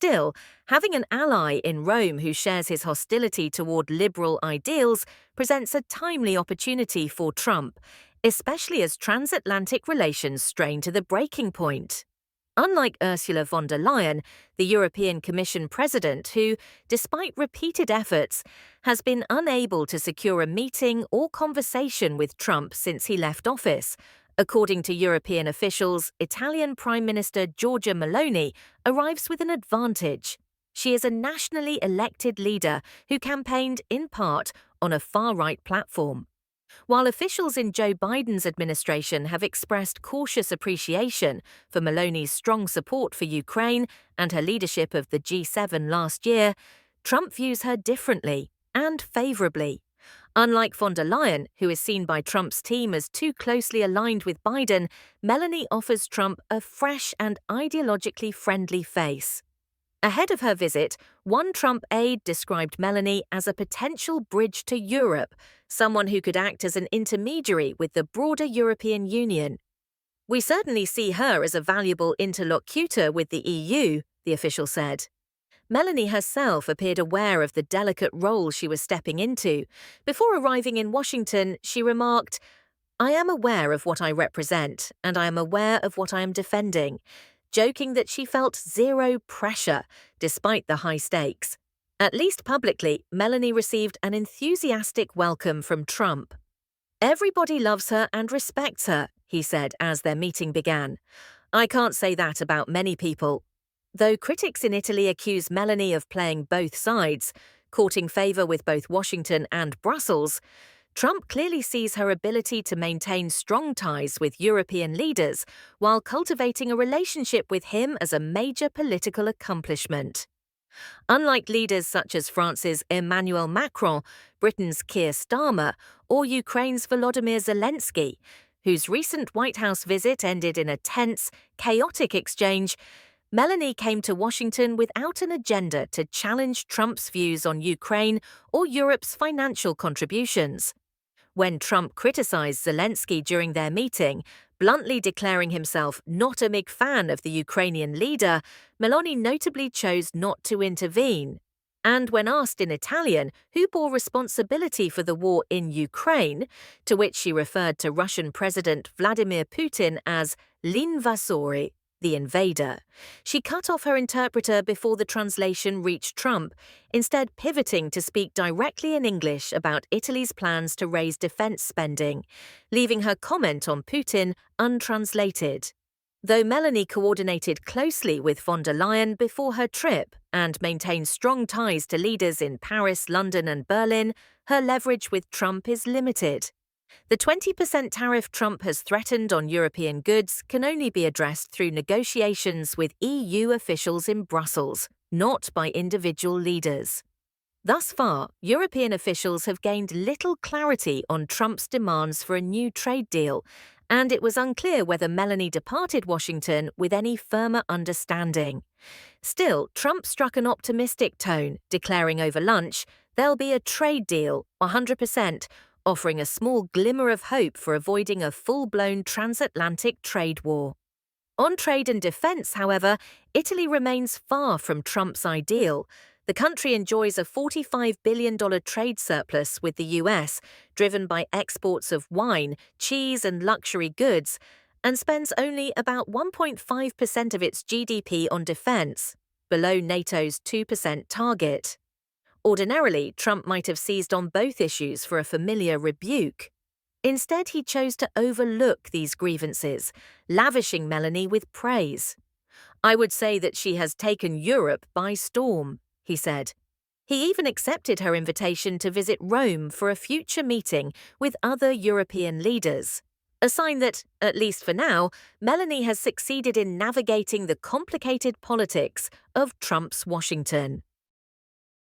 Still, having an ally in Rome who shares his hostility toward liberal ideals presents a timely opportunity for Trump, especially as transatlantic relations strain to the breaking point. Unlike Ursula von der Leyen, the European Commission president who, despite repeated efforts, has been unable to secure a meeting or conversation with Trump since he left office, according to European officials, Italian Prime Minister Giorgia Meloni arrives with an advantage. She is a nationally elected leader who campaigned, in part, on a far-right platform. While officials in Joe Biden's administration have expressed cautious appreciation for Meloni's strong support for Ukraine and her leadership of the G7 last year, Trump views her differently and favorably. Unlike von der Leyen, who is seen by Trump's team as too closely aligned with Biden, Meloni offers Trump a fresh and ideologically friendly face. Ahead of her visit, one Trump aide described Meloni as a potential bridge to Europe, someone who could act as an intermediary with the broader European Union. "We certainly see her as a valuable interlocutor with the EU," the official said. Meloni herself appeared aware of the delicate role she was stepping into. Before arriving in Washington, she remarked, "I am aware of what I represent, and I am aware of what I am defending," joking that she felt zero pressure, despite the high stakes. At least publicly, Meloni received an enthusiastic welcome from Trump. "Everybody loves her and respects her," he said as their meeting began. "I can't say that about many people." Though critics in Italy accuse Meloni of playing both sides, courting favor with both Washington and Brussels, Trump clearly sees her ability to maintain strong ties with European leaders while cultivating a relationship with him as a major political accomplishment. Unlike leaders such as France's Emmanuel Macron, Britain's Keir Starmer, or Ukraine's Volodymyr Zelensky, whose recent White House visit ended in a tense, chaotic exchange, Meloni came to Washington without an agenda to challenge Trump's views on Ukraine or Europe's financial contributions. When Trump criticized Zelensky during their meeting, bluntly declaring himself not a big fan of the Ukrainian leader, Meloni notably chose not to intervene. And when asked in Italian who bore responsibility for the war in Ukraine, to which she referred to Russian President Vladimir Putin as l'invasore, the invader, she cut off her interpreter before the translation reached Trump, instead pivoting to speak directly in English about Italy's plans to raise defense spending, leaving her comment on Putin untranslated. Though Meloni coordinated closely with von der Leyen before her trip and maintained strong ties to leaders in Paris, London, and Berlin, her leverage with Trump is limited. The 20% tariff Trump has threatened on European goods can only be addressed through negotiations with EU officials in Brussels, not by individual leaders. Thus far, European officials have gained little clarity on Trump's demands for a new trade deal, and it was unclear whether Meloni departed Washington with any firmer understanding. Still, Trump struck an optimistic tone, declaring over lunch, "There'll be a trade deal, 100%, offering a small glimmer of hope for avoiding a full-blown transatlantic trade war. On trade and defense, however, Italy remains far from Trump's ideal. The country enjoys a $45 billion trade surplus with the US, driven by exports of wine, cheese, and luxury goods, and spends only about 1.5% of its GDP on defense, below NATO's 2% target. Ordinarily, Trump might have seized on both issues for a familiar rebuke. Instead, he chose to overlook these grievances, lavishing Meloni with praise. "I would say that she has taken Europe by storm," he said. He even accepted her invitation to visit Rome for a future meeting with other European leaders, a sign that, at least for now, Meloni has succeeded in navigating the complicated politics of Trump's Washington.